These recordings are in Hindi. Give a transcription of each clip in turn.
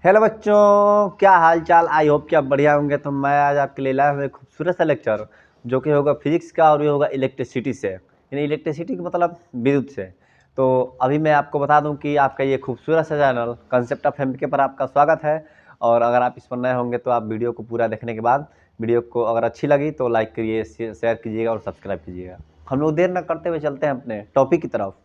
हेलो बच्चों, क्या हाल चाल। आई होप कि आप बढ़िया होंगे। तो मैं आज आपके लिए लाया हूँ एक खूबसूरत सा लेक्चर जो कि होगा फिजिक्स का और ये होगा इलेक्ट्रिसिटी से, यानी इलेक्ट्रिसिटी का मतलब विद्युत से। तो अभी मैं आपको बता दूं कि आपका ये खूबसूरत सा चैनल कंसेप्ट ऑफ एमबीके पर आपका स्वागत है। और अगर आप इस पर नए होंगे तो आप वीडियो को पूरा देखने के बाद वीडियो को अगर अच्छी लगी तो लाइक करिए, शेयर कीजिएगा और सब्सक्राइब कीजिएगा। हम लोग देर न करते हुए चलते हैं अपने टॉपिक की तरफ।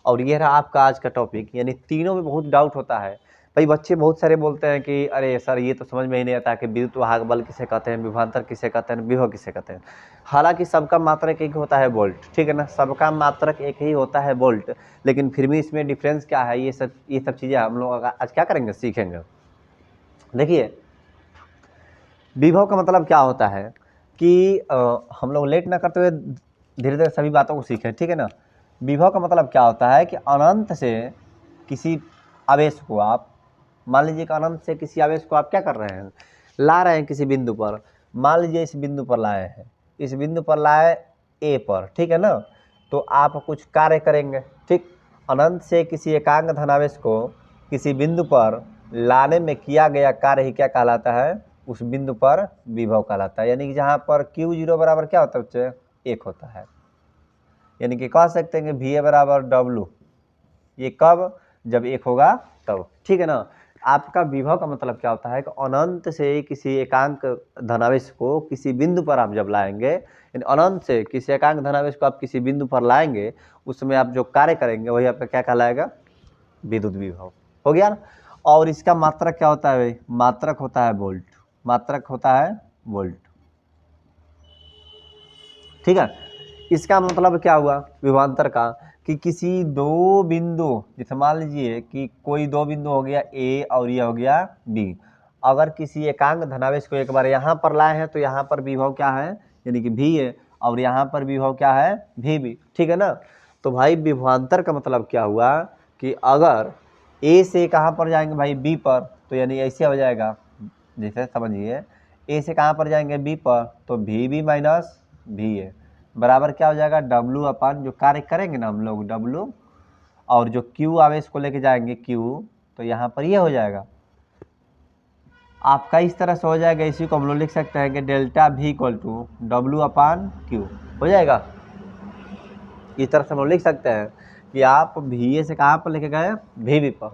और ये रहा आपका आज का टॉपिक, यानी तीनों में बहुत डाउट होता है। भाई बच्चे बहुत सारे बोलते हैं कि अरे सर ये तो समझ में ही नहीं आता कि विद्युत वाहक बल किसे कहते हैं, विभवांतर किसे कहते हैं, विभव किसे कहते हैं। हालांकि सबका मात्रक एक होता है वोल्ट, ठीक है ना, सबका मात्रक एक ही होता है वोल्ट। लेकिन फिर भी इसमें डिफरेंस क्या है, ये सब चीज़ें हम लोग आज क्या करेंगे, सीखेंगे। देखिए, विभव का मतलब क्या होता है कि हम लोग लेट ना करते हुए धीरे धीरे सभी बातों को सीखें, ठीक है ना। विभव का मतलब क्या होता है कि अनंत से किसी आवेश को आप, मान लीजिए कि अनंत से किसी आवेश को आप क्या कर रहे हैं, ला रहे हैं किसी बिंदु पर। मान लीजिए इस बिंदु पर लाए हैं, इस बिंदु पर लाए ए पर, ठीक है ना। तो आप कुछ कार्य करेंगे, ठीक। अनंत से किसी एकांक धनावेश को किसी बिंदु पर लाने में किया गया कार्य ही क्या कहलाता है, उस बिंदु पर विभव कहलाता है। यानी कि जहाँ पर Q0 बराबर क्या होता है बच्चे, 1 होता है। यानी कि कह सकते हैं कि VA बराबर W, ये कब, जब 1 होगा तब, ठीक है ना। आपका विभव का मतलब क्या होता है कि अनंत से किसी एकांक धनावेश को किसी बिंदु पर आप जब लाएंगे, यानी अनंत से किसी एकांक धनावेश को आप किसी बिंदु पर लाएंगे, उसमें आप जो कार्य करेंगे वही आपका क्या कहलाएगा, विद्युत विभव। हो गया ना। और इसका मात्रक क्या होता है भाई, मात्रक होता है वोल्ट, मात्रक होता है वोल्ट, ठीक है। इसका मतलब क्या हुआ विभवांतर का, कि किसी दो बिंदु, जैसे मान लीजिए कि कोई दो बिंदु हो गया ए और ये हो गया बी। अगर किसी एकांक धनावेश को एक बार यहाँ पर लाए हैं तो यहाँ पर विभव क्या है, यानी कि भी है, और यहाँ पर विभव क्या है, भी, ठीक है ना। तो भाई विभवांतर का मतलब क्या हुआ कि अगर ए से कहाँ पर जाएंगे भाई, बी पर, तो यानी ऐसे हो जाएगा, जैसे समझिए ए से कहाँ पर जाएंगे, बी पर, तो भी माइनस भी है बराबर क्या हो जाएगा, W अपन जो कार्य करेंगे ना हम लोग W, और जो Q आवेश को लेके जाएंगे Q, तो यहाँ पर ये हो जाएगा आपका, इस तरह से हो जाएगा। इसी को हम लोग लिख सकते हैं कि delta V equal to W/Q हो जाएगा। इस तरह से हम लोग लिख सकते हैं कि आप VA से कहाँ पर लेके गए, VB पर।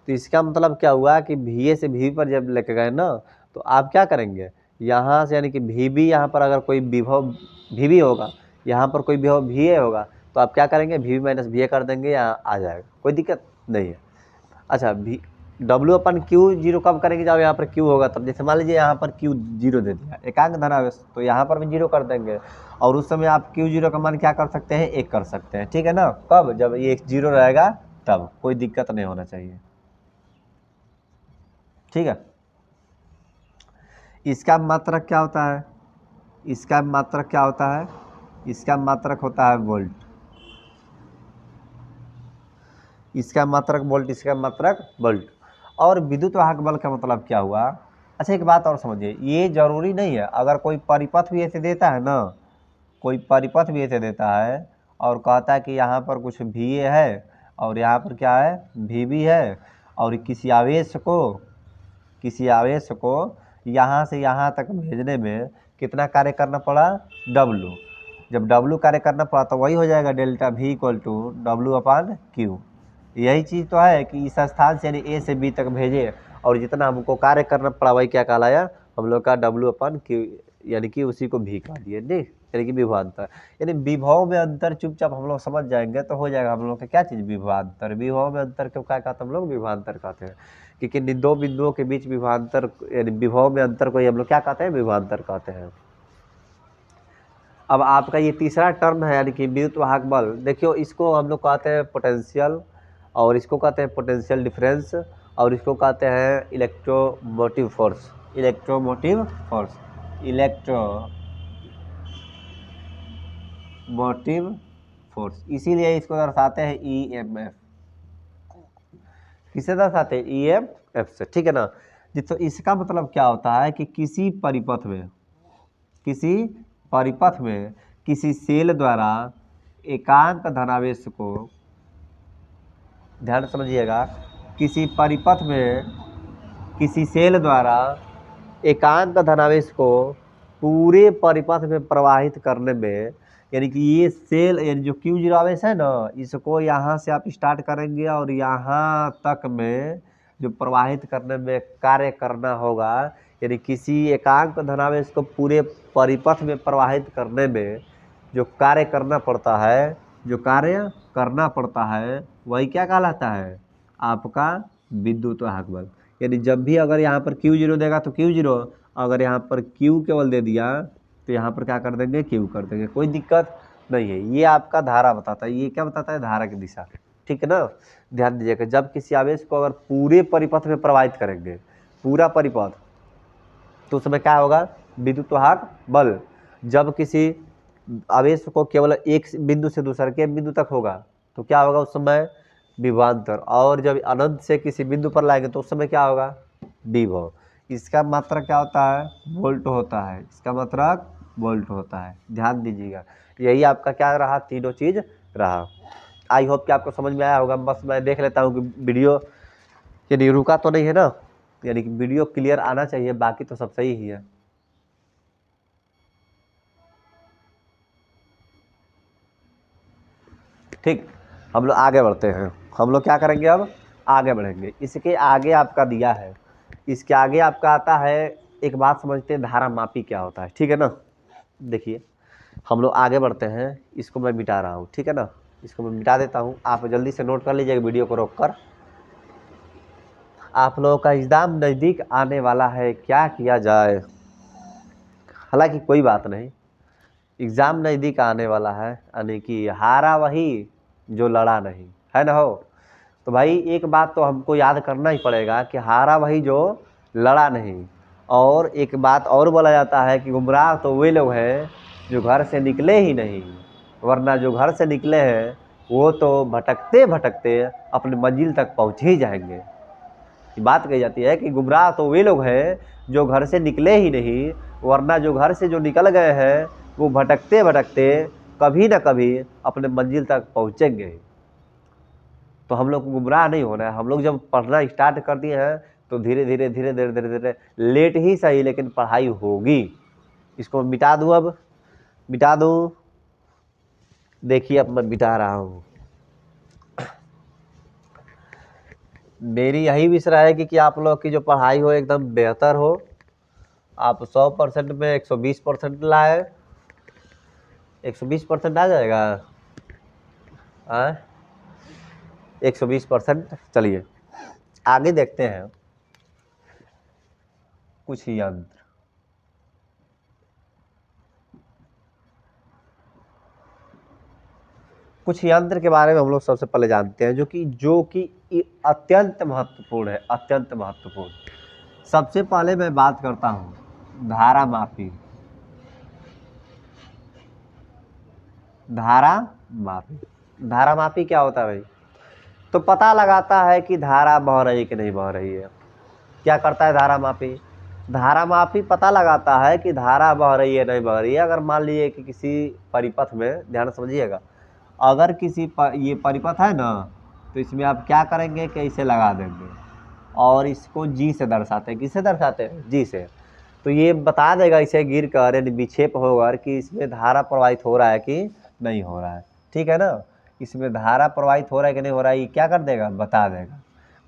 तो इसका मतलब क्या हुआ कि VA से VB पर जब लेके गए ना, तो आप क्या करेंगे, यहाँ से यानी कि VB, यहाँ पर अगर कोई विभव VB होगा, यहाँ पर कोई विभव VA होगा, तो आप क्या करेंगे, VB माइनस VA कर देंगे, यहाँ आ जाएगा, कोई दिक्कत नहीं है। अच्छा, W/Q जीरो कब करेंगे, जब यहाँ पर Q होगा तब। जैसे मान लीजिए यहाँ पर Q जीरो दे दिया, एकांक धनावेश, तो यहाँ पर भी जीरो कर देंगे। और उस समय आप Q0 का मान क्या कर सकते हैं, 1 कर सकते हैं, ठीक है ना। कब, जब ये 0 रहेगा तब, कोई दिक्कत नहीं होना चाहिए, ठीक है। इसका मात्रक क्या होता है, इसका मात्रक क्या होता है, इसका मात्रक होता है वोल्ट, इसका मात्रक वोल्ट, इसका मात्रक वोल्ट। और विद्युत वाहक बल का मतलब क्या हुआ। अच्छा एक बात और समझिए, ये जरूरी नहीं है, अगर कोई परिपथ भी ऐसे देता है ना, कोई परिपथ भी ऐसे देता है और कहता है कि यहाँ पर कुछ VA है और यहाँ पर क्या है, VB है, और किसी आवेश को यहाँ से यहाँ तक भेजने में कितना कार्य करना पड़ा, W। जब W कार्य करना पड़ा तो वही हो जाएगा delta V equal to W/Q। यही चीज़ तो है कि इस स्थान से यानी A से B तक भेजे, और जितना हमको कार्य करना पड़ा वही क्या कहलाया, हम लोग का W/Q, यानी कि उसी को भी कहा दिए, नहीं, यानी कि विभवांतर। यानी विभव में अंतर चुपचाप हम लोग समझ जाएंगे तो हो जाएगा हम लोग का क्या चीज़, विभवांतर। विभव में अंतर क्यों क्या कहते हैं हम लोग, विभवांतर कहते हैं, क्योंकि दो बिंदुओं के बीच विभवांतर यानी विभव में अंतर को हम लोग क्या कहते हैं, विभवांतर कहते हैं। अब आपका ये तीसरा टर्म है यानी कि विद्युत वाहक बल। देखियो, इसको हम लोग कहते हैं पोटेंशियल, और इसको कहते हैं पोटेंशियल डिफरेंस, और इसको कहते हैं electromotive force, electromotive force, electromotive force. इसीलिए इसको दर्शाते हैं EMF। किसे दर्शाते हैं, EMF से, ठीक है ना। तो इसका मतलब क्या होता है कि किसी परिपथ में किसी सेल द्वारा एकांक धनावेश को, ध्यान समझिएगा, किसी परिपथ में किसी सेल द्वारा एकांक धनावेश को पूरे परिपथ में प्रवाहित करने में, यानी कि ये सेल यानी जो Q0 आवेश है ना, इसको यहाँ से आप स्टार्ट करेंगे और यहाँ तक में जो प्रवाहित करने में कार्य करना होगा, यानी किसी एकांक धनावेश को पूरे परिपथ में प्रवाहित करने में जो कार्य करना पड़ता है, वही क्या कहलाता है, आपका विद्युत वाहक बल। यानी जब भी अगर यहाँ पर Q0 देगा तो Q0, अगर यहाँ पर Q केवल दे दिया तो यहाँ पर क्या कर देंगे, Q कर देंगे, कोई दिक्कत नहीं है। ये आपका धारा बताता है, ये क्या बताता है, धारा की दिशा, ठीक है ना। ध्यान दीजिएगा, जब किसी आवेश को अगर पूरे परिपथ में प्रवाहित करेंगे, पूरा परिपथ, तो उस समय क्या होगा, विद्युत वाहक बल। जब किसी आवेश को केवल एक बिंदु से दूसरे के बिंदु तक होगा तो क्या होगा, उस समय विभवांतर। और जब अनंत से किसी बिंदु पर लाएंगे तो उस समय क्या होगा, विभव। इसका मात्रक क्या होता है, वोल्ट होता है, इसका मात्रक वोल्ट होता है। ध्यान दीजिएगा, यही आपका क्या रहा, तीनों चीज रहा। आई होप कि आपको समझ में आया होगा। बस मैं देख लेता हूँ कि वीडियो यानी रुका तो नहीं है ना, यानी कि वीडियो क्लियर आना चाहिए, बाकी तो सब सही ही है। ठीक, हम लोग आगे बढ़ते हैं। हम लोग क्या करेंगे, अब आगे बढ़ेंगे। इसके आगे आपका दिया है, इसके आगे आपका आता है, एक बात समझते हैं, धारा मापी क्या होता है, ठीक है ना। देखिए हम लोग आगे बढ़ते हैं, इसको मैं मिटा रहा हूँ, ठीक है ना, इसको मैं मिटा देता हूँ। आप जल्दी से नोट कर लीजिएगा वीडियो को रोक कर। आप लोगों का एग्जाम नज़दीक आने वाला है, क्या किया जाए। हालांकि कोई बात नहीं, एग्ज़ाम नज़दीक आने वाला है, यानी कि हारा वही जो लड़ा नहीं, है ना हो। तो भाई एक बात तो हमको याद करना ही पड़ेगा कि हारा वही जो लड़ा नहीं। और एक बात और बोला जाता है कि गुमराह तो वे लोग हैं जो घर से निकले ही नहीं, वरना जो घर से निकले हैं वो तो भटकते भटकते अपने मंजिल तक पहुँच ही जाएंगे। ये बात कही जाती है कि गुमराह तो वे लोग हैं जो घर से निकले ही नहीं, वरना जो घर से जो निकल गए हैं वो भटकते भटकते कभी ना कभी अपने मंजिल तक पहुँचेंगे। तो हम लोग को गुमराह नहीं होना है। हम लोग जब पढ़ना स्टार्ट कर दिए हैं तो धीरे धीरे धीरे धीरे धीरे धीरे लेट ही सही लेकिन पढ़ाई होगी। इसको मिटा दूँ, अब मिटा दूँ, देखिए अब मैं मिटा रहा हूँ। मेरी यही विषय है कि आप लोग की जो पढ़ाई हो एकदम बेहतर हो, आप 100% में 120% लाए। 120% आ जाएगा, 120%। चलिए आगे देखते हैं कुछ यंत्र। कुछ यंत्र के बारे में हम लोग सबसे पहले जानते हैं, जो कि अत्यंत महत्वपूर्ण है, अत्यंत महत्वपूर्ण। सबसे पहले मैं बात करता हूँ धारा मापी। धारा मापी, धारा मापी क्या होता है भाई, तो पता लगाता है कि धारा बह रही है कि नहीं बह रही है। क्या करता है धारा मापी, धारा मापी पता लगाता है कि धारा बह रही है नहीं बह रही है। अगर मान लीजिए कि किसी परिपथ में, ध्यान समझिएगा, अगर ये परिपथ है ना, तो इसमें आप क्या करेंगे कि इसे लगा देंगे और इसको जी से दर्शाते हैं। किससे दर्शाते हैं, जी से। तो ये बता देगा इसे गिर कर यानी विक्षेप होकर कि इसमें धारा प्रवाहित हो रहा है कि नहीं हो रहा है, ठीक है ना। इसमें धारा प्रवाहित हो रहा है कि नहीं हो रहा है, ये क्या कर देगा, बता देगा।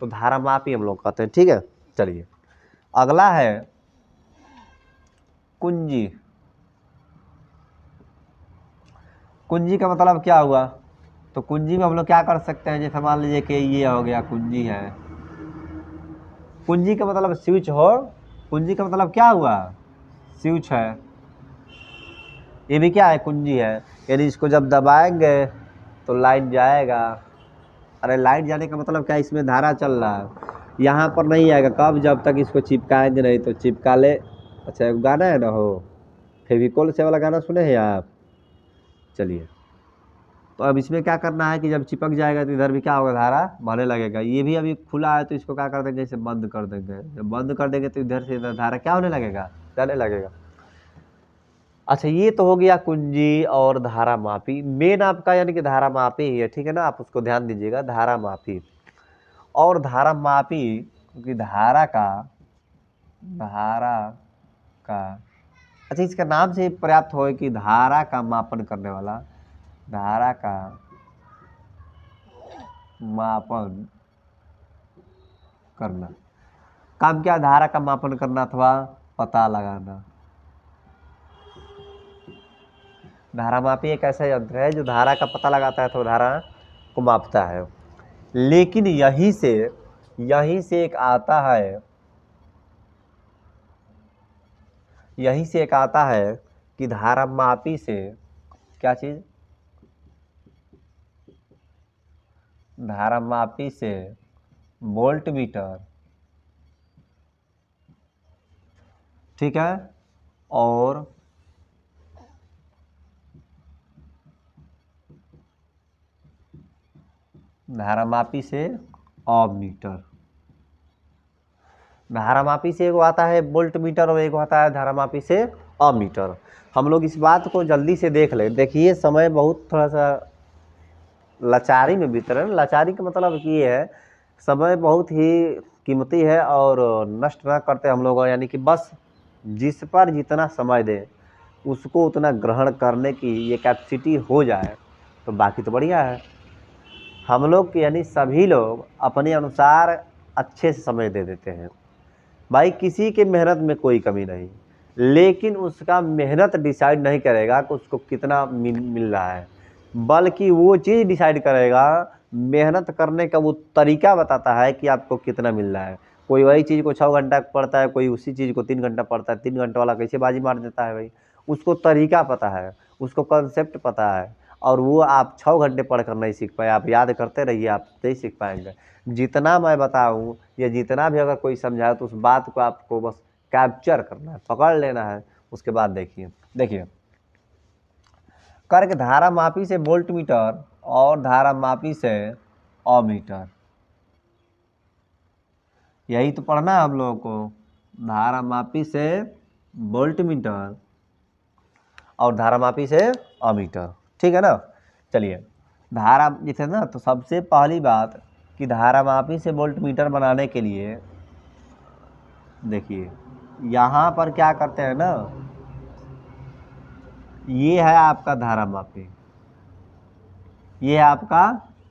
तो धारा मापी हम लोग कहते हैं, ठीक है। चलिए अगला है कुंजी। कुंजी का मतलब क्या हुआ, तो कुंजी में हम लोग क्या कर सकते हैं, जैसे मान लीजिए कि ये हो गया कुंजी है। कुंजी का मतलब स्विच हो, कुंजी का मतलब क्या हुआ, स्विच है। ये भी क्या है, कुंजी है। यानी इसको जब दबाएंगे तो लाइट जाएगा। अरे लाइट जाने का मतलब क्या, इसमें धारा चल रहा है, यहाँ पर नहीं आएगा। कब, जब तक इसको चिपकाएंगे नहीं। तो चिपका ले, अच्छा एक गाना है ना हो, फेविकोल से वाला गाना सुने हैं आप। चलिए तो अब इसमें क्या करना है कि जब चिपक जाएगा तो इधर भी क्या होगा, धारा बहने लगेगा। ये भी अभी खुला है तो इसको क्या कर देंगे, इसे बंद कर देंगे। जब बंद कर देंगे तो इधर से इधर धारा क्या होने लगेगा, जाने लगेगा। अच्छा ये तो हो गया कुंजी और धारा मापी। मेन आपका यानी कि धारा मापी ही है, ठीक है ना, आप उसको ध्यान दीजिएगा, धारा मापी। और धारा मापी, क्योंकि धारा का धारा का, अच्छा इसका नाम से पर्याप्त हो कि धारा का मापन करने वाला, धारा का मापन करना। काम क्या, धारा का मापन करना अथवा पता लगाना। धारामापी एक ऐसा यंत्र है जो धारा का पता लगाता है, तो धारा को मापता है। लेकिन यहीं से एक आता है, यहीं से एक आता है कि धारामापी से क्या चीज, धारामापी से वोल्ट मीटर, ठीक है, और धारामापी से ओम मीटर। धारामापी से एगो आता है वोल्ट मीटर और एगो आता है धारामापी से ओम मीटर। हम लोग इस बात को जल्दी से देख ले। देखिए समय बहुत थोड़ा सा लाचारी में बीत रहा है। लाचारी का मतलब ये है समय बहुत ही कीमती है और नष्ट ना करते हम लोग, यानी कि बस जिस पर जितना समय दें उसको उतना ग्रहण करने की ये कैपेसिटी हो जाए तो बाकी तो बढ़िया है। हम लोग यानी सभी लोग अपने अनुसार अच्छे से समय दे देते हैं। भाई किसी के मेहनत में कोई कमी नहीं, लेकिन उसका मेहनत डिसाइड नहीं करेगा कि उसको कितना मिल रहा है, बल्कि वो चीज़ डिसाइड करेगा, मेहनत करने का वो तरीका बताता है कि आपको कितना मिल रहा है। कोई वही चीज़ को 6 घंटा पढ़ता है, कोई उसी चीज़ को 3 घंटा पढ़ता है। 3 घंटे वाला कैसे बाजी मार देता है भाई, उसको तरीका पता है, उसको कंसेप्ट पता है, और वो आप 6 घंटे पढ़कर नहीं सीख पाए। आप याद करते रहिए, आप नहीं सीख पाएंगे। जितना मैं बताऊं या जितना भी अगर कोई समझाए तो उस बात को आपको बस कैप्चर करना है, पकड़ लेना है। उसके बाद देखिए करके धारा मापी से वोल्ट मीटर और धारा मापी से ओमीटर, यही तो पढ़ना है हम लोगों को। धारा मापी से वोल्ट मीटर और धारा मापी से ओमीटर, ठीक है ना। चलिए धारा जैसे ना, तो सबसे पहली बात कि धारा मापी से वोल्ट मीटर बनाने के लिए देखिए यहाँ पर क्या करते हैं ना, ये है आपका धारा मापी, ये है आपका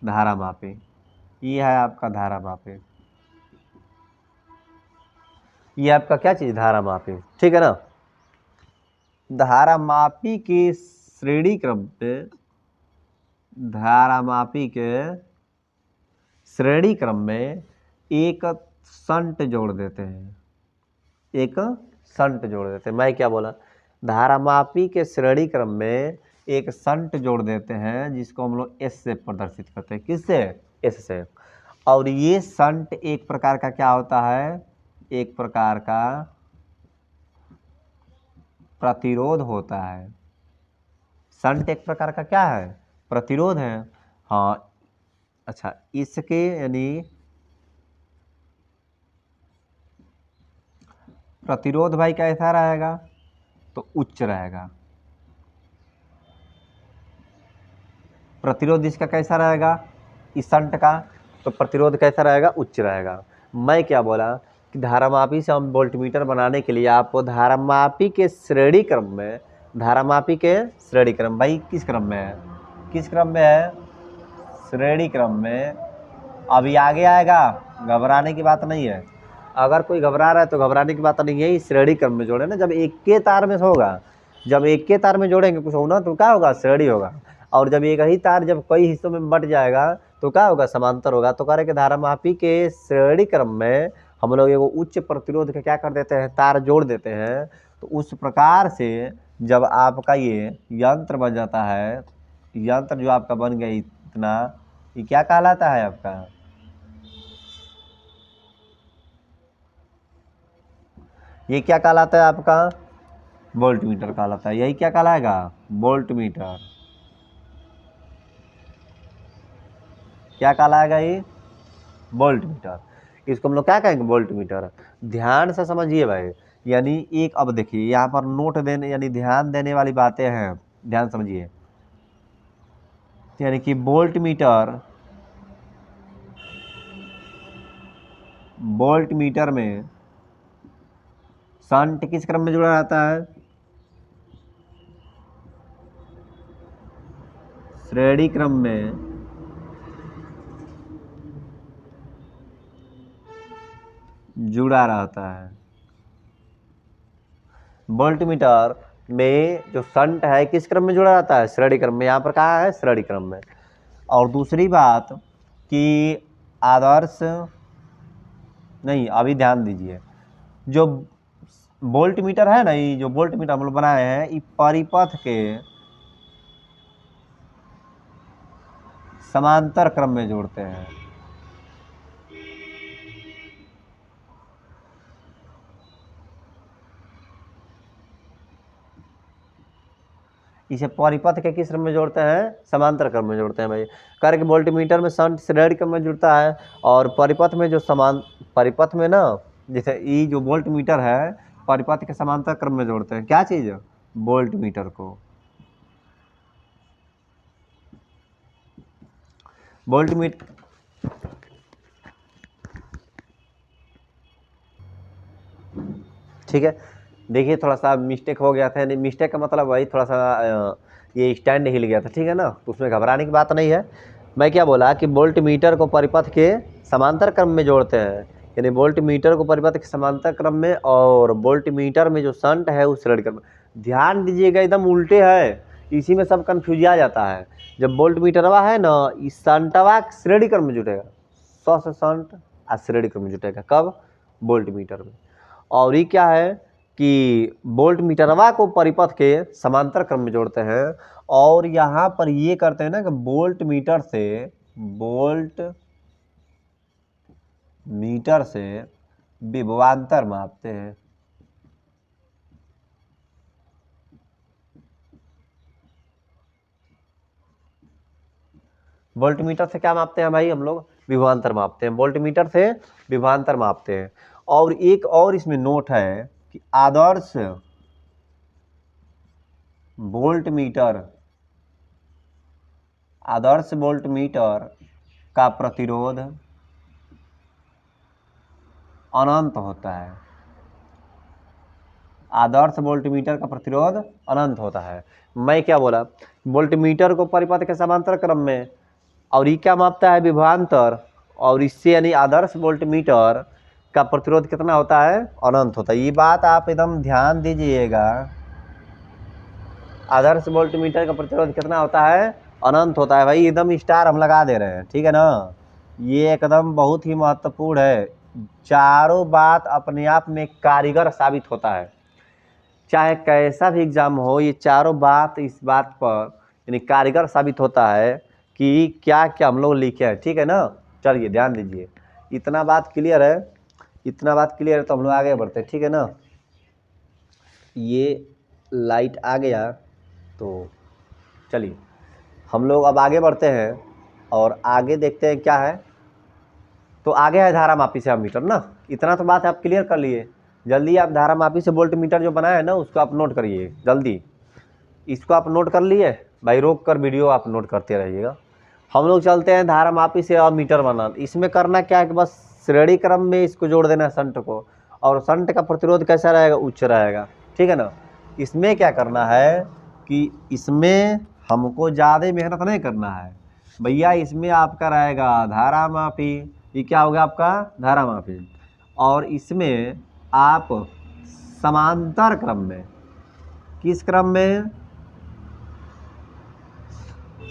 धारा मापी, ये है आपका धारा मापी, ये आपका क्या चीज, धारा मापी, ठीक है ना। धारा मापी के श्रेणी क्रम पे, धारा मापी के श्रेणी क्रम में एक संट जोड़ देते हैं, एक संट जोड़ देते हैं। मैं क्या बोला, धारामापी के श्रेणी क्रम में एक संट जोड़ देते हैं जिसको हम लोग एस से प्रदर्शित करते हैं। किससे, एस से। और ये संट एक प्रकार का क्या होता है, एक प्रकार का प्रतिरोध होता है। संट एक प्रकार का क्या है, प्रतिरोध है। हाँ अच्छा, इसके यानी प्रतिरोध भाई कैसा रहेगा, तो उच्च रहेगा। प्रतिरोध इसका कैसा रहेगा, इस संट का, तो प्रतिरोध कैसा रहेगा, उच्च रहेगा। मैं क्या बोला कि धारामापी से हम वोल्टमीटर बनाने के लिए आपको धारामापी के श्रेणी क्रम में, धारामापी के श्रेणी क्रम, भाई किस क्रम में है, किस क्रम में है, श्रेणी क्रम में। अभी आगे आएगा, घबराने की बात नहीं है। अगर कोई घबरा रहा है तो घबराने की बात नहीं है, इस श्रेणी क्रम में जोड़े ना। जब एक के तार में होगा, जब एक के तार में जोड़ेंगे कुछ होना तो क्या होगा, श्रेणी होगा। और जब एक ही तार जब कई हिस्सों में बट जाएगा तो क्या होगा, समांतर होगा। तो कह रहे कि धारामापी के श्रेणी क्रम में हम लोग एगो उच्च प्रतिरोध का क्या कर देते हैं, तार जोड़ देते हैं। तो उस प्रकार से जब आपका ये यंत्र बन जाता है, यंत्र जो आपका बन गया इतना, ये क्या कहलाता है आपका, ये क्या कहलाता है आपका, वोल्ट मीटर कहलाता है। यही क्या कहलाएगा, वोल्ट मीटर। क्या कहलाएगा ये, वोल्ट मीटर। इसको हम लोग क्या कहेंगे, वोल्ट मीटर। ध्यान से समझिए भाई, यानी एक, अब देखिए यहाँ पर नोट देने यानी ध्यान देने वाली बातें हैं, ध्यान समझिए। यानी कि वोल्ट मीटर, वोल्ट मीटर में शंट किस क्रम में जुड़ा रहता है? श्रेणी क्रम में जुड़ा रहता है। वोल्टमीटर में जो शंट है किस क्रम में जुड़ा रहता है? श्रेणी क्रम में। यहाँ पर कहा है श्रेणी क्रम में। और दूसरी बात कि आदर्श नहीं, अभी ध्यान दीजिए, जो वोल्टमीटर है ना, ये जो वोल्टमीटर हम लोग बनाए हैं, ये परिपथ के समांतर क्रम में जोड़ते हैं। इसे परिपथ के किस क्रम में जोड़ते हैं? समांतर क्रम में जोड़ते हैं भाई। कार्य के वोल्टमीटर में शंट श्रेणी क्रम में जुड़ता है, और परिपथ में जो परिपथ में ना, जैसे ये जो वोल्टमीटर है परिपथ के समांतर क्रम में जोड़ते हैं। क्या चीज? वोल्टमीटर को। वोल्टमीटर ठीक है। देखिए थोड़ा सा मिस्टेक हो गया था, यानी मिस्टेक का मतलब वही थोड़ा सा ये स्टैंड हिल गया था, ठीक है ना, तो उसमें घबराने की बात नहीं है। मैं क्या बोला कि वोल्टमीटर को परिपथ के समांतर क्रम में जोड़ते हैं, यानी वोल्टमीटर को परिपथ के समांतर क्रम में, और वोल्टमीटर में जो शंट है उस श्रेणी क्रम में। ध्यान दीजिएगा, एकदम उल्टे है, इसी में सब कन्फ्यूज आ जाता है। जब वोल्टमीटरवा है ना, इस शंटवा श्रेणी क्रम में जुटेगा, 100 से शंट श्रेणी क्रम में जुटेगा। कब? वोल्टमीटर में। और ये क्या है कि वोल्टमीटरवा को परिपथ के समांतर क्रम में जोड़ते हैं, और यहाँ पर ये करते हैं ना कि वोल्टमीटर से विभवांतर मापते हैं। वोल्टमीटर से क्या मापते हैं भाई हम लोग? विभवांतर मापते हैं। वोल्टमीटर से विभवांतर मापते हैं। और एक और इसमें नोट है कि आदर्श वोल्टमीटर का प्रतिरोध अनंत होता है। आदर्श वोल्टमीटर का प्रतिरोध अनंत होता है। मैं क्या बोला? वोल्टमीटर को परिपथ के समांतर क्रम में, और ये क्या मापता है? विभवांतर। और इससे यानी आदर्श वोल्टमीटर का प्रतिरोध कितना होता है? अनंत होता है। ये बात आप एकदम ध्यान दीजिएगा। आदर्श वोल्टमीटर का प्रतिरोध कितना होता है? अनंत होता है। भाई एकदम स्टार हम लगा दे रहे हैं, ठीक है ना, ये एकदम बहुत ही महत्वपूर्ण है। चारों बात अपने आप में कारीगर साबित होता है, चाहे कैसा भी एग्जाम हो, ये चारों बात इस बात पर यानी कारीगर साबित होता है कि क्या क्या हम लोग लिखे हैं, ठीक है ना। चलिए ध्यान दीजिए, इतना बात क्लियर है, इतना बात क्लियर है तो हम लोग आगे बढ़ते हैं, ठीक है ना। ये लाइट आ गया तो चलिए हम लोग अब आगे बढ़ते हैं, और आगे देखते हैं क्या है। तो आगे है धारा मापी से एमीटर ना, इतना तो बात आप क्लियर कर लिए। जल्दी आप धारा मापी से वोल्टमीटर जो बनाया है ना, उसको आप नोट करिए जल्दी। इसको आप नोट कर लिए भाई, रोक कर वीडियो आप नोट करते रहिएगा। हम लोग चलते हैं धारा मापी से अमीटर बनाना। इसमें करना क्या है कि बस श्रेणी क्रम में इसको जोड़ देना है शंट को, और शंट का प्रतिरोध कैसा रहेगा? उच्च रहेगा, ठीक है ना। इसमें क्या करना है कि इसमें हमको ज़्यादा मेहनत नहीं करना है भैया। इसमें आपका रहेगा धारा मापी, ये क्या होगा आपका? धारा मापी। और इसमें आप समांतर क्रम में, किस क्रम में?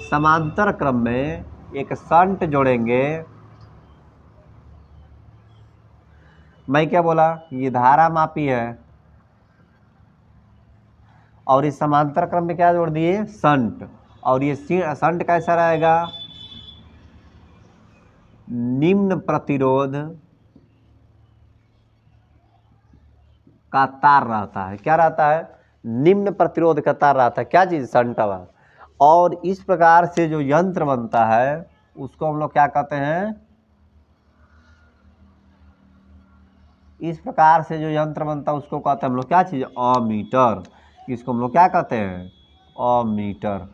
समांतर क्रम में एक शंट जोड़ेंगे। मैं क्या बोला? ये धारा मापी है, और इस समांतर क्रम में क्या जोड़ दिए? शंट। और ये शंट कैसा रहेगा? निम्न प्रतिरोध का तार रहता है। क्या रहता है? निम्न प्रतिरोध का तार रहता है। क्या चीज? शंटवा। और इस प्रकार से जो यंत्र बनता है उसको हम लोग क्या कहते हैं? इस प्रकार से जो यंत्र बनता है उसको कहते हैं हम लोग क्या चीज? अमीटर। इसको हम लोग क्या कहते हैं? अमीटर।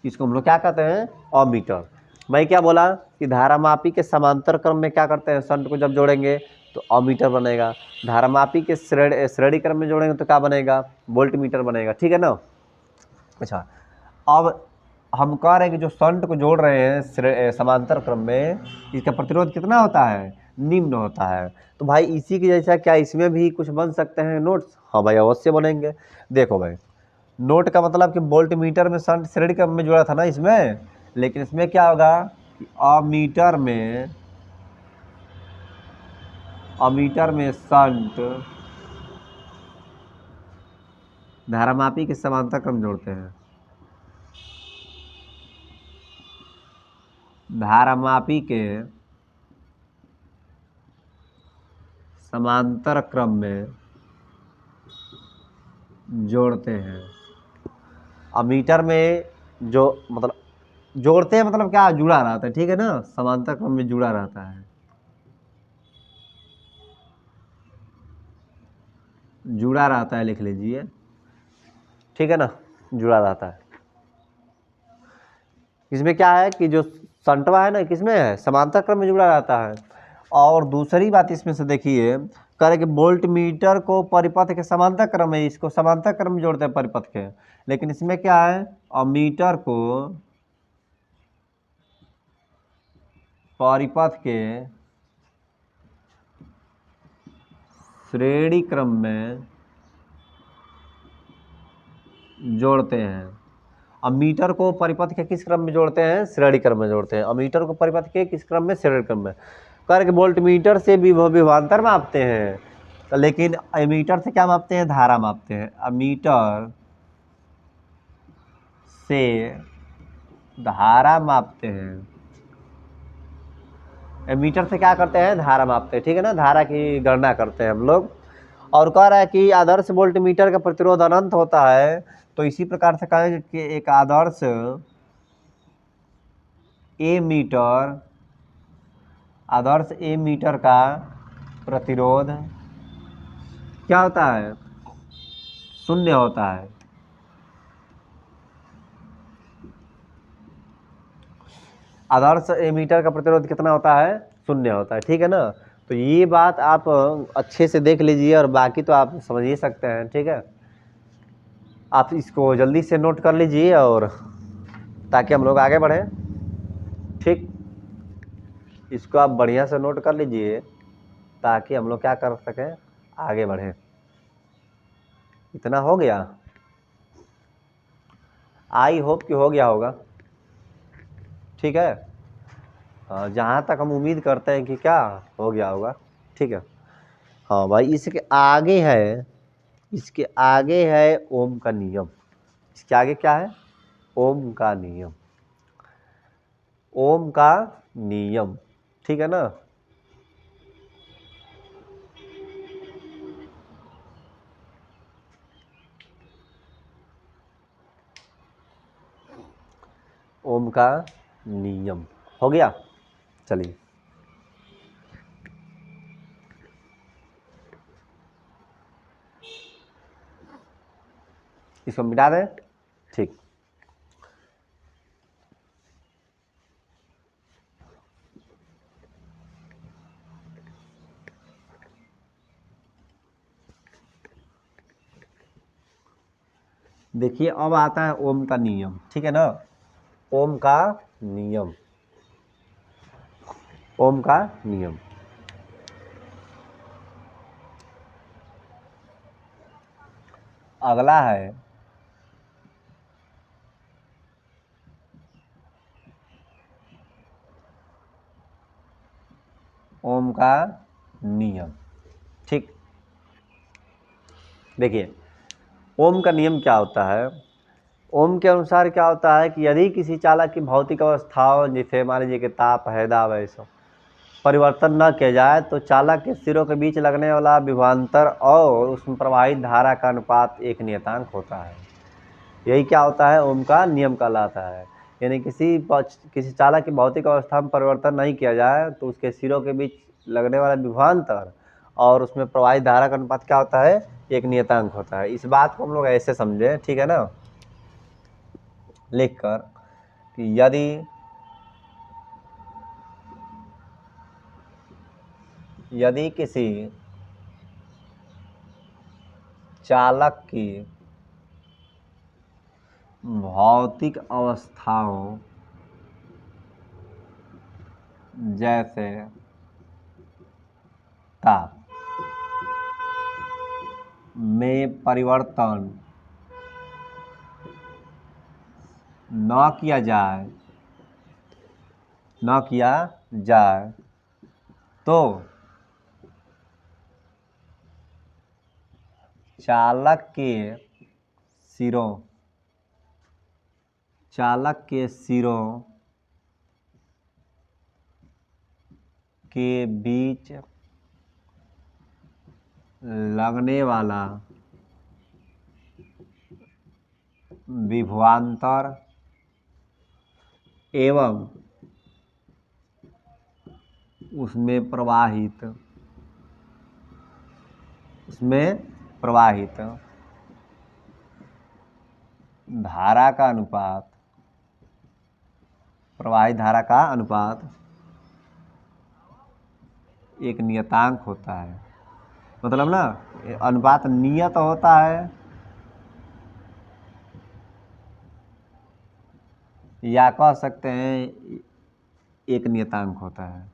इसको हम लोग क्या कहते हैं? अमीटर। मैं क्या बोला कि धारामापी के समांतर क्रम में क्या करते हैं, शंट को जब जोड़ेंगे तो अमीटर बनेगा, धारामापी के श्रेणी क्रम में जोड़ेंगे तो क्या बनेगा, वोल्टमीटर बनेगा, ठीक है ना। अच्छा, अब हम कह रहे हैं कि जो शंट को जोड़ रहे हैं समांतर क्रम में, इसका प्रतिरोध कितना होता है, निम्न होता है। तो भाई इसी की जैसा क्या इसमें भी कुछ बन सकते हैं नोट्स, हाँ भाई अवश्य बनेंगे। देखो भाई, नोट का मतलब कि वोल्टमीटर में शंट श्रेणी क्रम में जोड़ा था ना इसमें, लेकिन इसमें क्या होगा कि अमीटर में शंट धारामापी के समांतर क्रम जोड़ते हैं, धारामापी के समांतर क्रम में जोड़ते हैं। अमीटर में जो मतलब जोड़ते हैं मतलब क्या, जुड़ा रहता है, ठीक है ना, समांतर क्रम में जुड़ा रहता है, जुड़ा रहता है लिख लीजिए, ठीक है ना, जुड़ा रहता है। इसमें क्या है कि जो संटवा है ना किसमें है, समांतर क्रम में जुड़ा रहता है। और दूसरी बात इसमें से देखिए, कह रहे कि वोल्ट मीटर को परिपथ के समांतर क्रम में, इसको समांतर क्रम में जोड़ते हैं परिपथ के, लेकिन इसमें क्या है, अमीटर को परिपथ के श्रेणी क्रम में जोड़ते हैं। अमीटर को परिपथ के किस क्रम में जोड़ते हैं, श्रेणी क्रम में जोड़ते हैं। अमीटर को परिपथ के किस क्रम में, श्रेणी क्रम में। कह रहे कि वोल्टमीटर से विभवांतर मापते हैं, तो लेकिन एमीटर से क्या मापते हैं, धारा मापते हैं। अमीटर से धारा मापते हैं, एमीटर से क्या करते हैं, धारा मापते हैं, ठीक है ना, धारा की गणना करते हैं हम लोग। और कह रहा है कि आदर्श वोल्टमीटर का प्रतिरोध अनंत होता है, तो इसी प्रकार से कहेंगे कि एक आदर्श एमीटर का प्रतिरोध क्या होता है, शून्य होता है। आदर्श एमीटर का प्रतिरोध कितना होता है, शून्य होता है, ठीक है ना। तो ये बात आप अच्छे से देख लीजिए, और बाकी तो आप समझ ही सकते हैं, ठीक है। आप इसको जल्दी से नोट कर लीजिए, और ताकि हम लोग आगे बढ़ें, ठीक। इसको आप बढ़िया से नोट कर लीजिए, ताकि हम लोग क्या कर सकें, आगे बढ़ें। इतना हो गया, आई होप कि हो गया होगा, ठीक है। जहाँ तक हम उम्मीद करते हैं कि क्या हो गया होगा, ठीक है। हाँ भाई, इसके आगे है, इसके आगे है ओम का नियम। इसके आगे क्या है, ओम का नियम, ओम का नियम, ठीक है ना। ओम का नियम हो गया, चलिए इसको मिटा दें, ठीक। देखिए अब आता है ओम का नियम, ठीक है ना। ओम का नियम, ओम का नियम, अगला है ओम का नियम, ठीक। देखिए ओम का नियम क्या होता है, ओम के अनुसार क्या होता है कि यदि किसी चालक की भौतिक अवस्थाओं, जैसे मान लीजिए कि ताप है, दाब है, सब परिवर्तन न किया जाए, तो चालक के सिरों के बीच लगने वाला विभवांतर और उसमें प्रवाहित धारा का अनुपात एक नियतांक होता है। यही क्या होता है, ओम का नियम कहलाता है। यानी किसी चालक की भौतिक अवस्था में परिवर्तन नहीं किया जाए, तो उसके सिरों के बीच लगने वाला विभवांतर और उसमें प्रवाहित धारा का अनुपात क्या होता है, एक नियतांक होता है। इस बात को हम लोग ऐसे समझे, ठीक है ना, लिख कर कि यदि यदि किसी चालक की भौतिक अवस्थाओं जैसे ताप में परिवर्तन न किया जाए तो चालक के सिरों के बीच लगने वाला विभवांतर एवं उसमें प्रवाहित धारा का अनुपात प्रवाहित धारा का अनुपात एक नियतांक होता है। मतलब ना अनुपात नियत होता है या कह सकते हैं एक नियतांक होता है।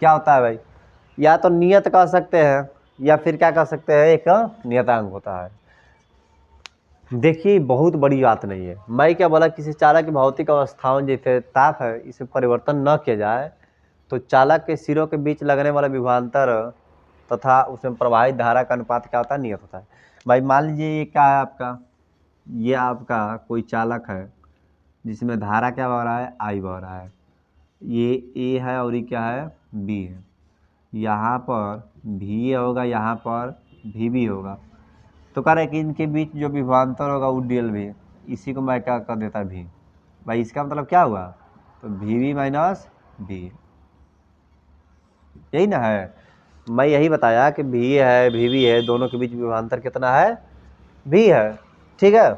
क्या होता है भाई? या तो नियत कह सकते हैं या फिर क्या कह सकते हैं, एक नियतांक होता है। देखिए बहुत बड़ी बात नहीं है। मैं क्या बोला, किसी चालक की भौतिक अवस्थाओं जैसे ताप है इसे परिवर्तन न किया जाए तो चालक के सिरों के बीच लगने वाला विभवांतर तथा उसमें प्रवाहित धारा का अनुपात क्या होता है, नियत होता है। भाई मान लीजिए ये क्या है आपका, ये आपका कोई चालक है जिसमें धारा क्या बह रहा है, आई बह रहा है। ये ए है और ये क्या है, बी है। यहाँ पर भी होगा, यहाँ पर भी भी होगा। तो कह रहे कि इनके बीच जो विभवांतर होगा वो डीएल भी, इसी को मैं क्या कर देता भी। भाई इसका मतलब क्या हुआ, तो वी वी माइनस भी, यही ना है। मैं यही बताया कि भी है भी भी है, दोनों के बीच विभवांतर कितना है, भी है। ठीक है,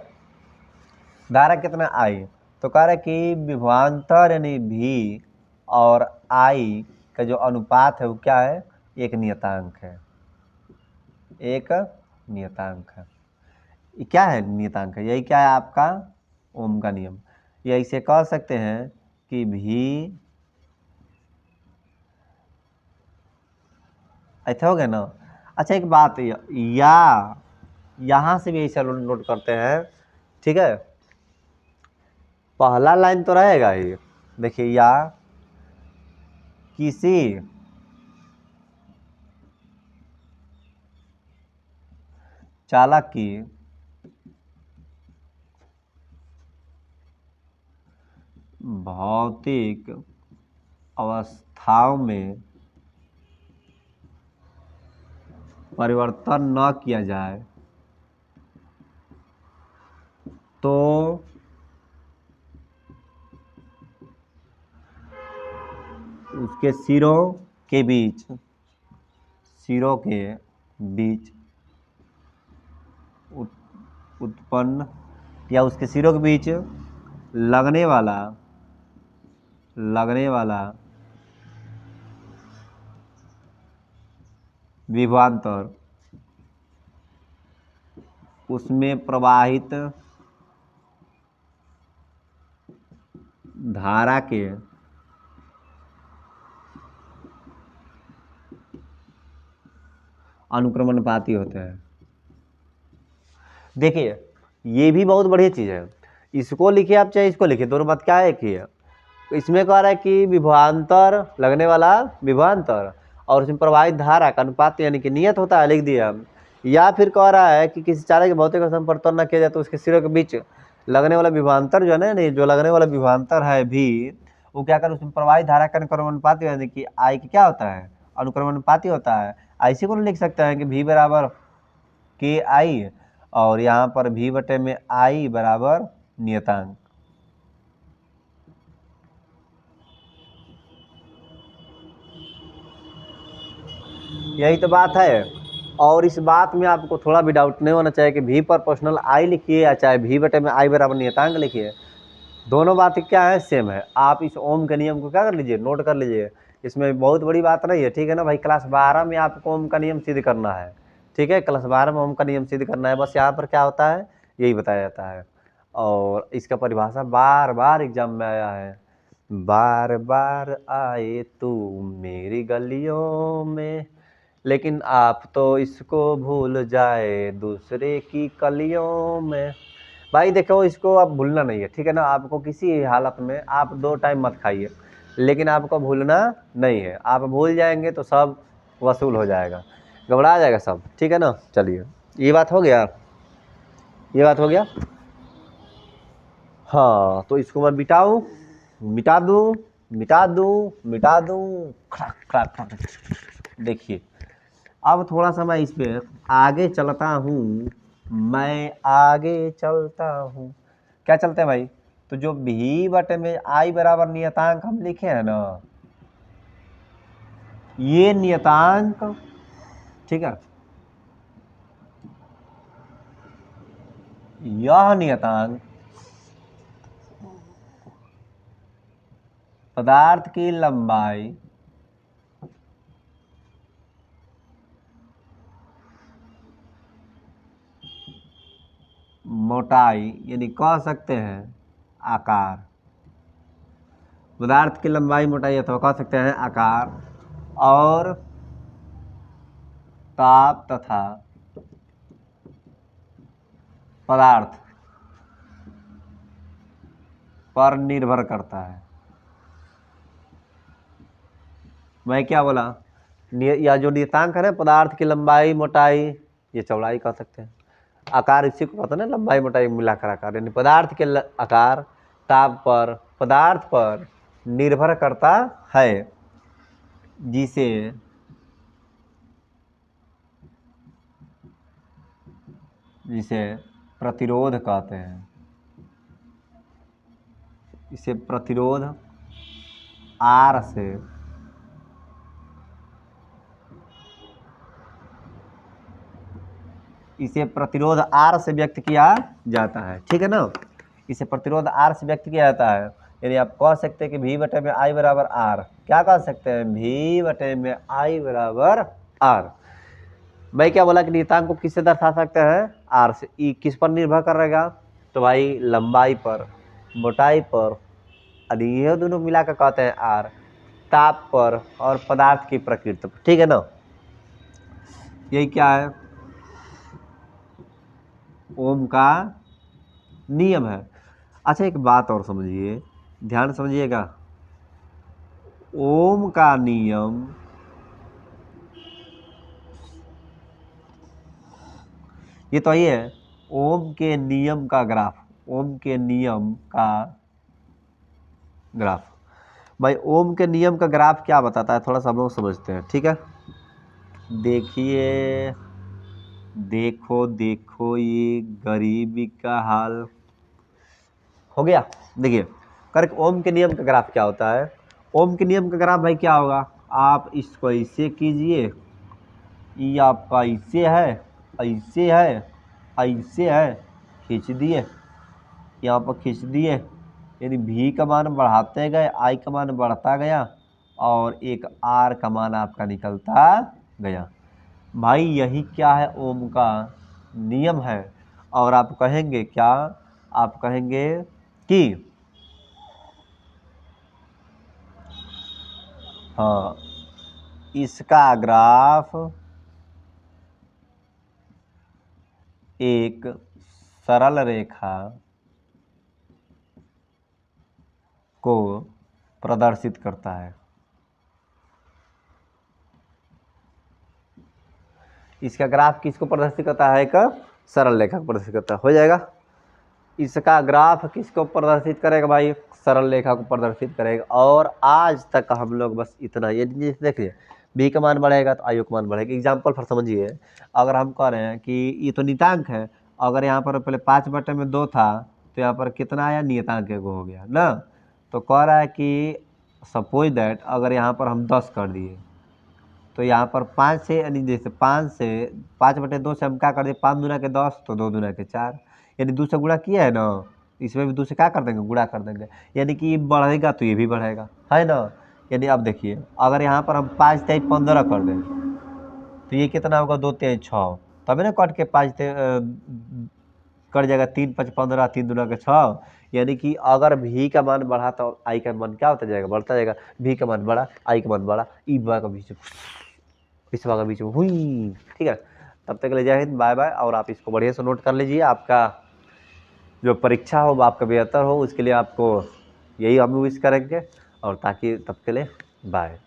धारा कितना आई, तो कह रहे कि विभवांतर यानी भी और आई का जो अनुपात है वो क्या है, एक नियतांक है। एक नियतांक है। ये क्या है, नियतांक है। यही क्या है आपका ओम का नियम। या इसे कह सकते हैं कि भी, ऐसा हो गया ना। अच्छा एक बात, या यहाँ से भी ऐसा नोट करते हैं, ठीक है। पहला लाइन तो रहेगा ही, देखिए, या किसी चालक की भौतिक अवस्थाओं में परिवर्तन न किया जाए तो उसके सिरों के बीच उत्पन्न या उसके सिरों के बीच लगने वाला विभवांतर उसमें प्रवाहित धारा के अनुक्रमणपाती होते हैं। देखिए ये भी बहुत बढ़िया चीज़ है, इसको लिखिए आप चाहे इसको लिखिए, दोनों बात क्या है, एक ही है। इसमें कह रहा है कि विभवांतर, लगने वाला विभवांतर और उसमें प्रवाहित धारा का अनुपात यानी कि नियत होता है, लिख दिया हम। या फिर कह रहा है कि किसी चालक के भौतिक अवस्था में परिवर्तन न किया जाए तो उसके सिरों के बीच लगने वाला विभवांतर जो है ना, नहीं जो लगने वाला विभवांतर है भी, वो क्या कर, उसमें प्रवाहित धारा का अनुक्रमणपाती यानी कि आई की क्या होता है, अनुक्रमणपाती होता है। ऐसे को लिख सकते हैं कि भी बराबर के आई और यहाँ पर भी बटे में आई बराबर नियतांक। यही तो बात है। और इस बात में आपको थोड़ा भी डाउट नहीं होना चाहिए कि भी प्रोपोर्शनल आई लिखिए या चाहे भी बटे में आई बराबर नियतांक लिखिए, दोनों बातें क्या है, सेम है। आप इस ओम के नियम को क्या कर लीजिए, नोट कर लीजिए। इसमें बहुत बड़ी बात नहीं है, ठीक है ना भाई। क्लास 12 में आपको ओम का नियम सिद्ध करना है, ठीक है। क्लास 12 में ओम का नियम सिद्ध करना है, बस यहाँ पर क्या होता है यही बताया जाता है। और इसका परिभाषा बार बार एग्जाम में आया है, बार बार आए तू मेरी गलियों में, लेकिन आप तो इसको भूल जाए दूसरे की कलियों में। भाई देखो, इसको आप भूलना नहीं है, ठीक है ना। आपको किसी हालत में आप 2 टाइम मत खाइए, लेकिन आपको भूलना नहीं है। आप भूल जाएंगे तो सब वसूल हो जाएगा, घबरा जाएगा सब, ठीक है ना। चलिए, ये बात हो गया, ये बात हो गया। हाँ, तो इसको मैं मिटाऊँ, मिटा दूँ, मिटा दूँ, मिटा दूँ, खड़क खड़क खड़क। देखिए, अब थोड़ा सा मैं इस पे आगे चलता हूँ, मैं आगे चलता हूँ। क्या चलते हैं भाई, तो जो भी बटे में आई बराबर नियतांक हम लिखे हैं ना, ये नियतांक, ठीक है, यह नियतांक पदार्थ की लंबाई मोटाई, यानी कह सकते हैं आकार, पदार्थ की लंबाई मोटाई अथवा कह सकते हैं आकार, और ताप तथा पदार्थ पर निर्भर करता है। मैं क्या बोला, या जो नियतांक है ना, पदार्थ की लंबाई मोटाई, ये चौड़ाई कह सकते हैं, आकार इसी को कहते हैं ना, लंबाई मोटाई मिलाकर आकार, यानी पदार्थ के आकार ताप पर, पदार्थ पर निर्भर करता है, जिसे जिसे प्रतिरोध कहते हैं। इसे प्रतिरोध आर से इसे प्रतिरोध आर से व्यक्त किया जाता है, ठीक है ना। इसे प्रतिरोध आर से व्यक्त किया जाता है, यानी आप कह सकते हैं कि भी बटे में आई बराबर आर। क्या कह सकते हैं, भी बटे में आई बराबर आर। मैं क्या बोला कि नियतांक को किससे दर्शा सकते हैं, आर से। ई किस पर निर्भर करेगा, तो भाई लंबाई पर, मोटाई पर, और ये दोनों मिलाकर कहते हैं आर, ताप पर और पदार्थ की प्रकृति पर, ठीक है ना। यही क्या है, ओम का नियम है। अच्छा, एक बात और समझिए, ध्यान समझिएगा, ओम का नियम ये तो ये है, ओम के नियम का ग्राफ, ओम के नियम का ग्राफ। भाई ओम के नियम का ग्राफ क्या बताता है, थोड़ा सा हम लोग समझते हैं, ठीक है। देखिए, देखो देखो ये गरीबी का हाल हो गया। देखिए, करेक्ट, ओम के नियम का ग्राफ क्या होता है। ओम के नियम का ग्राफ भाई क्या होगा, आप इसको ऐसे कीजिए, ये आपका ऐसे है, ऐसे है, ऐसे है, खींच दिए, यहाँ पर खींच दिए, यानी भी का मान बढ़ाते गए, आई का मान बढ़ता गया, और एक आर का मान आपका निकलता गया। भाई यही क्या है, ओम का नियम है। और आप कहेंगे क्या, आप कहेंगे कि हाँ, इसका ग्राफ एक सरल रेखा को प्रदर्शित करता है। इसका ग्राफ किसको प्रदर्शित करता है, एक सरल रेखा को प्रदर्शित करता है। हो जाएगा, इसका ग्राफ किसको प्रदर्शित करेगा भाई, सरल रेखा को प्रदर्शित करेगा। और आज तक हम लोग बस इतना, ये देखिए, बी का मान बढ़ेगा तो आयु का मान बढ़ेगा। एग्जाम्पल फॉर समझिए, अगर हम कह रहे हैं कि ये तो नियतांक है, अगर यहाँ पर पहले 5/2 था, तो यहाँ पर कितना आया, नियतांक एगो हो गया ना। तो कह रहा है कि सपोज दैट अगर यहाँ पर हम 10 कर दिए, तो यहाँ पर 5 से यानी जैसे 5/2 से हम क्या कर दें, 5 दूना के 10 तो 2 दूना के 4, यानी 2 से गुणा किया है ना, इसमें भी 2 से क्या कर देंगे, गुणा कर देंगे, यानी कि ये बढ़ेगा तो ये भी बढ़ेगा, है ना। यानी अब देखिए अगर यहाँ पर हम 5×3=15 कर दें तो ये कितना होगा, 2×3=6, तभी ना कट के कट जाएगा, 3×5=15, 3 दूना के 6, यानी कि अगर भी का मान बढ़ा तो आई का मान क्या होता जाएगा, बढ़ता जाएगा, भी का मान बढ़ा, आई का मान बढ़ा, ई बा का बीच पिछवा का बीच में हुई। ठीक है, तब तक के लिए जय हिंद, बाय बाय। और आप इसको बढ़िया से नोट कर लीजिए, आपका जो परीक्षा हो वो आपका बेहतर हो, उसके लिए आपको यही हम विश करेंगे, और ताकि तब के लिए बाय।